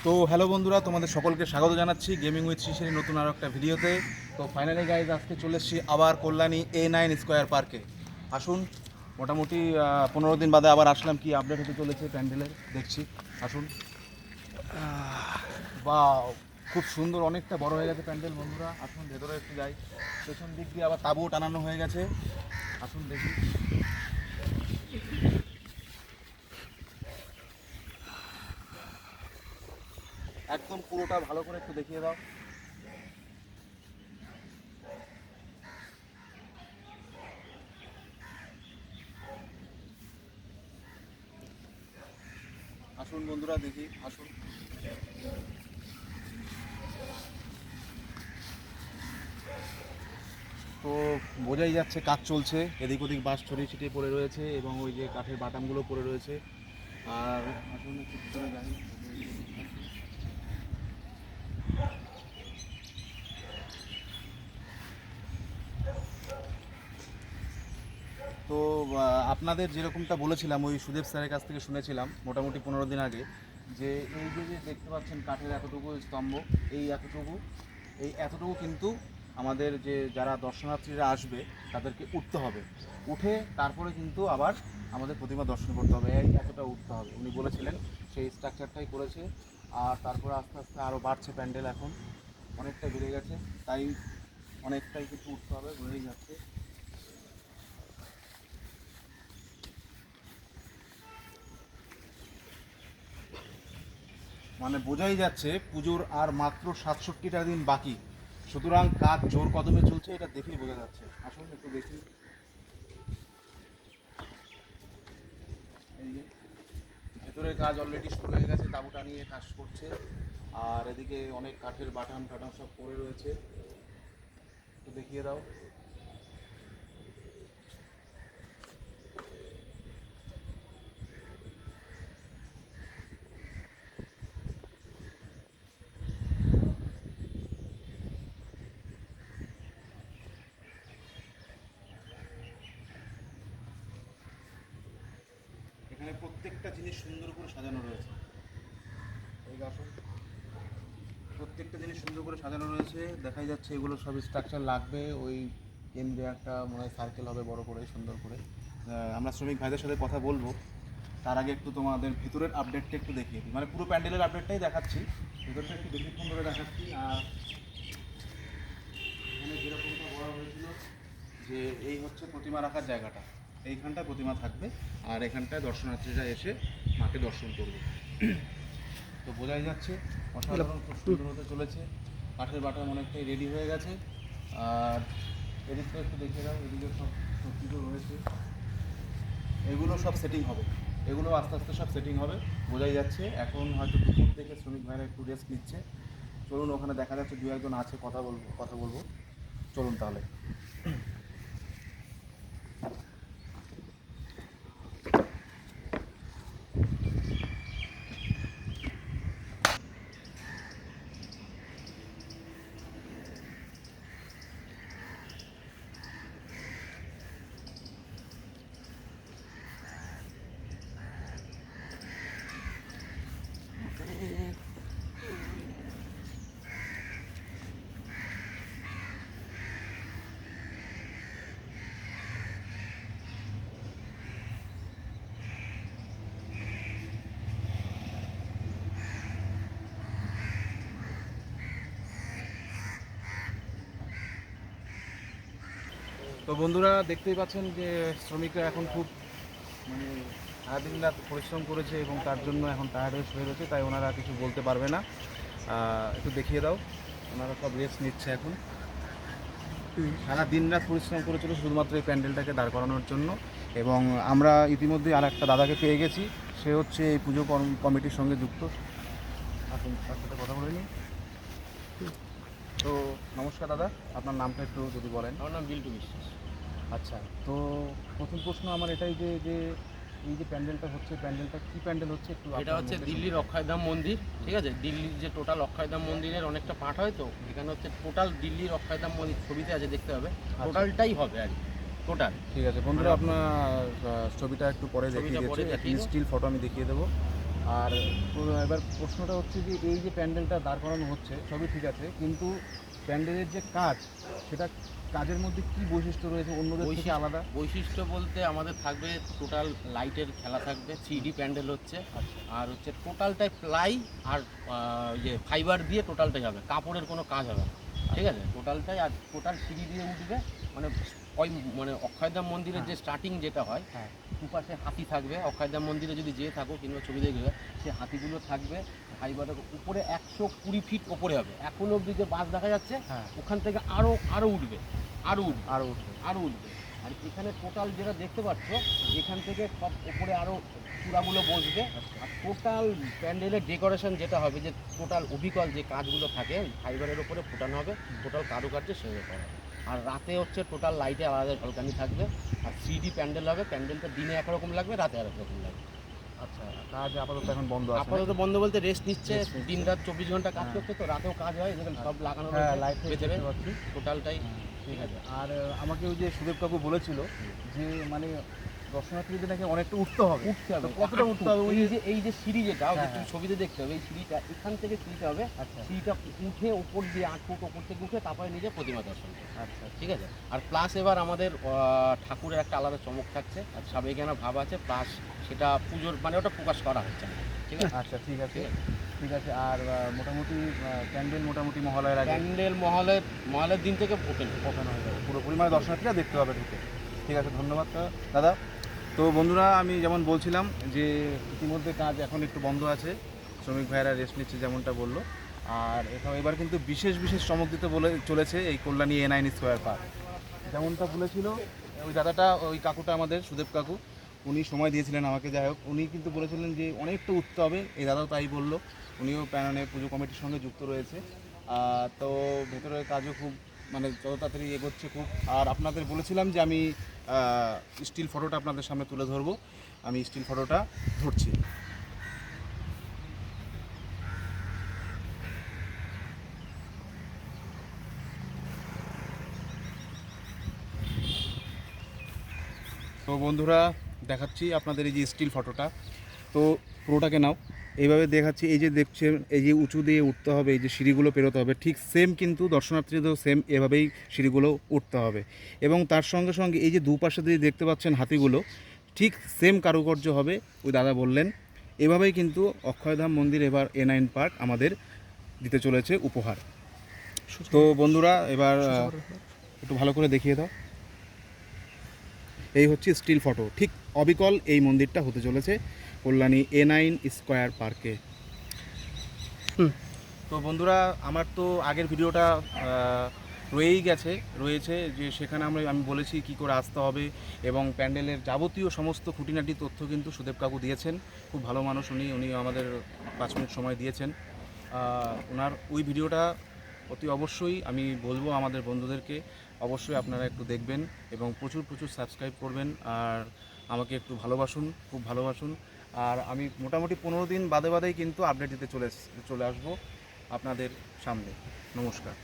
তো হ্যালো বন্ধুরা, তোমাদের সকলকে স্বাগত জানাচ্ছি গেমিং উইথ শিশিরের নতুন আরও একটা ভিডিওতে। তো ফাইনালি গাইজ আজকে চলে এসেছি আবার কল্যাণী A9 স্কোয়ার পার্কে। আসুন, মোটামুটি 15 দিন বাদে আবার আসলাম। কি আপডেট হতে চলেছে প্যান্ডেলের দেখছি, আসুন। বা খুব সুন্দর, অনেকটা বড় হয়ে গেছে প্যান্ডেল বন্ধুরা। আসুন ভেতরে একটু যাই। পেছন দিক দিয়ে আবার তাঁবুও টানানো হয়ে গেছে, আসুন দেখি। একদম পুরোটা ভালো করে একটু দেখিয়ে দাও। আসুন বন্ধুরা দেখি, আসুন। তো বোঝাই যাচ্ছে কাজ চলছে, এদিক ওদিক বাঁশ ছড়িয়ে ছিটিয়ে পড়ে রয়েছে এবং ওই যে কাঠের বাটামগুলো পড়ে রয়েছে। আর আসুন একটু ভিতরে যাই। তো আপনাদের যেরকমটা বলেছিলাম, ওই সুদেব স্যারের কাছ থেকে শুনেছিলাম মোটামুটি 15 দিন আগে, যে এই যে দেখতে পাচ্ছেন কাঠের এতটুকু স্তম্ভ, এই এতটুকু কিন্তু আমাদের যে যারা দর্শনার্থীরা আসবে তাদেরকে উঠতে হবে। উঠে তারপরে কিন্তু আবার আমাদের প্রতিমা দর্শন করতে হবে, এই এতটা উঠতে হবে উনি বলেছিলেন। সেই স্ট্রাকচারটাই করেছে। আর তারপরে আস্তে আস্তে আরও বাড়ছে প্যান্ডেল, এখন অনেকটা বেড়ে গেছে, তাই অনেকটাই কিন্তু উঠতে হবে, বেড়েই যাচ্ছে। মানে বোঝাই যাচ্ছে পুজোর আর মাত্র 67টা দিন বাকি, সুতরাং কাজ জোর কদমে চলছে, এটা দেখেই বোঝা যাচ্ছে। আসুন একটু দেখি। এই যে ভেতরের কাজ অলরেডি শুরু হয়ে গেছে, তাঁবুটা নিয়ে কাজ করছে। আর এদিকে অনেক কাঠের বাটাম টাটাম সব পড়ে রয়েছে, একটু দেখিয়ে দাও। এখানে প্রত্যেকটা জিনিস সুন্দর করে সাজানো রয়েছে। এই আসুন, প্রত্যেকটা জিনিস সুন্দর করে সাজানো রয়েছে, দেখাই যাচ্ছে এগুলো সব স্ট্রাকচার লাগবে। ওই কেন্দ্রে একটা মনে হয় সার্কেল হবে বড় করে, সুন্দর করে। আমরা শ্রমিক ভাইদের সাথে কথা বলবো, তার আগে একটু তোমাদের ভিতরের আপডেটটা একটু দেখিয়ে দিই। মানে পুরো প্যান্ডেলের আপডেটটাই দেখাচ্ছি, ভিতরটা একটু দেখে ফোন করে দেখাচ্ছি। আর এখানে যেরকমটা বলা হয়েছিল যে এই হচ্ছে প্রতিমা রাখার জায়গাটা, এইখানটায় প্রতিমা থাকবে আর এখানটায় দর্শনার্থীরা এসে মাকে দর্শন করবে। তো বোঝাই যাচ্ছে অসাধারণ, খুব সুন্দর হতে চলেছে। কাঠের বাটাম অনেকটাই রেডি হয়ে গেছে। আর এদিকটা একটু দেখে দাও, এদিকে সব কিছু রয়েছে, এগুলো সব সেটিং হবে, এগুলো আস্তে আস্তে সব সেটিং হবে, বোঝাই যাচ্ছে। এখন হয়তো দুপুর থেকে শ্রমিক ভাইরা একটু রেস্ট নিচ্ছে। চলুন, ওখানে দেখা যাচ্ছে দু একজন আছে, কথা বলবো। চলুন তাহলে। তো বন্ধুরা দেখতেই পাচ্ছেন যে শ্রমিকরা এখন খুব মানে সারাদিন রাত পরিশ্রম করেছে এবং তার জন্য এখন টায়ার্ড হয়ে রয়েছে, তাই ওনারা কিছু বলতে পারবে না। একটু দেখিয়ে দাও, ওনারা সব রেস্ট নিচ্ছে এখন। সারা দিন রাত পরিশ্রম করেছিল শুধুমাত্র এই প্যান্ডেলটাকে দাঁড় করানোর জন্য। এবং আমরা ইতিমধ্যে আর একটা দাদাকে পেয়ে গেছি, সে হচ্ছে এই পুজো কমিটির সঙ্গে যুক্ত। আসুন তার সাথে কথা বলে নিই। তো নমস্কার দাদা, আপনার নামটা একটু যদি বলেন। আমার নাম বিল্টু বিশ্বাস। আচ্ছা, তো প্রথম প্রশ্ন আমার এটাই যে যে এই যে প্যান্ডেলটা হচ্ছে, প্যান্ডেলটা কী প্যান্ডেল হচ্ছে একটু এটা হচ্ছে দিল্লির অক্ষয়ধাম মন্দির, ঠিক আছে? দিল্লির যে টোটাল অক্ষয়ধাম মন্দিরের অনেকটা পার্ট হয়, তো এখানে হচ্ছে টোটাল দিল্লির অক্ষয়ধাম মন্দির, ছবিতে আছে দেখতে হবে, টোটালটাই হবে আর কি, টোটাল। ঠিক আছে বন্ধুরা, আপনার ছবিটা একটু পরে দেখিয়ে দিচ্ছি, স্টিল ফটো আমি দেখিয়ে দেবো। আর এবার প্রশ্নটা হচ্ছে যে এই যে প্যান্ডেলটা দাঁড় করানো হচ্ছে সবই ঠিক আছে, কিন্তু প্যান্ডেলের যে কাজ, সেটা কাজের মধ্যে কি বৈশিষ্ট্য রয়েছে অন্যদের থেকে আলাদা? বৈশিষ্ট্য বলতে আমাদের থাকবে টোটাল লাইটের খেলা থাকবে, 3D প্যান্ডেল হচ্ছে। আচ্ছা আর হচ্ছে টোটালটাই প্লাই আর ইয়ে ফাইবার দিয়ে টোটালটাই হবে, কাপড়ের কোনো কাজ হবে না, ঠিক আছে? টোটালটাই আর টোটাল সিঁড়ি দিয়ে উঠবে, মানে ওই মানে অক্ষয়ধাম মন্দিরের যে স্টার্টিং যেটা হয়, হ্যাঁ দুপাশে হাতি থাকবে। অক্ষয়ধাম মন্দিরে যদি যেয়ে থাকো কিংবা ছবি দেখবে, সেই হাতিগুলো থাকবে ফাইবারের উপরে 120 ফিট ওপরে হবে। এখন অবধি যে বাস দেখা যাচ্ছে হ্যাঁ ওখান থেকে আরও উঠবে, আরও উঠবে, আরও উঠবে। আরও উঠবে। আর এখানে টোটাল যেটা দেখতে পাচ্ছ, এখান থেকে সব উপরে আরও চূড়াগুলো বসবে। আর টোটাল প্যান্ডেলের ডেকোরেশন যেটা হবে, যে টোটাল অবিকল যে কাজগুলো থাকে ফাইবারের উপরে ফোটানো হবে, টোটাল কারুকার্য সেভাবে করা হবে। আর রাতে হচ্ছে টোটাল লাইটে আলাদা ঝলকানি থাকবে। আর 3D প্যান্ডেল হবে, প্যান্ডেলটা দিনে একরকম লাগবে, রাতে আরেক রকম লাগবে। আচ্ছা, কাজ আপাতত এখন বন্ধ আছে? আপাতত বন্ধ বলতে রেস্ট নিচ্ছে, Rest নিচ্ছে। দিন রাত 24 ঘন্টা কাজ হ্যাঁ। করছে, তো রাতেও কাজ হয়, যেখানে সব লাগানো হ্যাঁ, রয়েছে লাইট ভেতরে, দেখতে পাচ্ছি। টোটালটাই ঠিক আছে। আর আমাকে ওই যে সুদেব কাকু বলেছিল যে মানে দর্শনার্থীদের নাকি অনেকটা উঠতে হবে। উঠতে হবে। তো কতটা উঠতে হবে? ওই এই যে সিঁড়ি যেটা হ্যাঁ, তুমি হ্যাঁ। ছবিতে দেখতে হবে, এই সিঁড়িটা এখান থেকে সিঁড়িটা হবে, আচ্ছা সিঁড়িটা উঠে উপর দিয়ে 8 ফুট উপর থেকে উঠে তারপরে নিজে প্রতিমা দর্শন করবে, আচ্ছা ঠিক আছে? আর প্লাস এবার আমাদের ঠাকুরের একটা আলাদা চমক থাকছে, আর সাবেকিয়ানা ভাব আছে, প্লাস সেটা পুজোর মানে ওটা প্রকাশ করা হচ্ছে না, ঠিক আছে? আচ্ছা ঠিক আছে ঠিক আছে। আর মোটামুটি প্যান্ডেল মোটামুটি মহালয়ের আগে প্যান্ডেল মহলের দিন থেকে ওপেন ওখানে হয়ে যাবে পুরোপুরি, মানে দর্শনার্থীরা দেখতে পাবে ঢুকে। ঠিক আছে, ধন্যবাদ দাদা। তো বন্ধুরা, আমি যেমন বলছিলাম যে ইতিমধ্যে কাজ এখন একটু বন্ধ আছে, শ্রমিক ভাইয়েরা রেস্ট নিচ্ছে যেমনটা বললো। আর এবার কিন্তু বিশেষ বিশেষ চমক দিতে বলে চলেছে এই কল্যাণী A9 স্কোয়ার পার্ক। যেমনটা বলেছিল ওই দাদাটা, ওই কাকুটা আমাদের সুদেব কাকু, উনি সময় দিয়েছিলেন আমাকে। যাই হোক, উনি কিন্তু বলেছিলেন যে অনেকটা উঠতে হবে, এই দাদাও তাই বললো। উনিও প্যানে পুজো কমিটির সঙ্গে যুক্ত রয়েছে। তো ভেতরের কাজও খুব মানে যত তাড়াতাড়ি এগোচ্ছে খুব। আর আপনাদের বলেছিলাম যে আমি স্টিল ফটোটা আপনাদের সামনে তুলে ধরবো। আমি স্টিল ফটোটা ধরছি। তো বন্ধুরা, দেখাচ্ছি আপনাদের এই যে স্টিল ফটোটা। তো পুরোটাকে নাও, এইভাবে দেখাচ্ছি। এই যে দেখছেন, এই যে উঁচু দিয়ে উঠতে হবে, এই যে সিঁড়িগুলো পেরোতে হবে, ঠিক সেম কিন্তু দর্শনার্থীদেরও সেম এভাবেই সিঁড়িগুলো উঠতে হবে। এবং তার সঙ্গে সঙ্গে এই যে দুপাশে দিয়ে দেখতে পাচ্ছেন হাতিগুলো, ঠিক সেম কারুকার্য হবে, ওই দাদা বললেন। এভাবেই কিন্তু অক্ষয়ধাম মন্দির এবার A9 পার্ক আমাদের দিতে চলেছে উপহার। তো বন্ধুরা, এবার একটু ভালো করে দেখিয়ে দাও। এই হচ্ছে স্টিল ফটো, ঠিক অবিকল এই মন্দিরটা হতে চলেছে কল্যাণী A9 স্কোয়ার পার্কে। তো বন্ধুরা, আমার তো আগের ভিডিওটা রয়েছে যে সেখানে আমি বলেছি কি করে আসতে হবে, এবং প্যান্ডেলের যাবতীয় সমস্ত খুঁটিনাটি তথ্য কিন্তু সুদেব কাকু দিয়েছেন। খুব ভালো মানুষ উনি আমাদের 5 মিনিট সময় দিয়েছেন। ওনার ওই ভিডিওটা অতি অবশ্যই আমি বলবো আমাদের বন্ধুদেরকে, অবশ্যই আপনারা একটু দেখবেন এবং প্রচুর প্রচুর সাবস্ক্রাইব করবেন। আর আমাকে একটু ভালোবাসুন, খুব ভালোবাসুন। আর আমি মোটামুটি 15 দিন বাদে বাদেই কিন্তু আপডেট দিতে চলে আসবো আপনাদের সামনে। নমস্কার।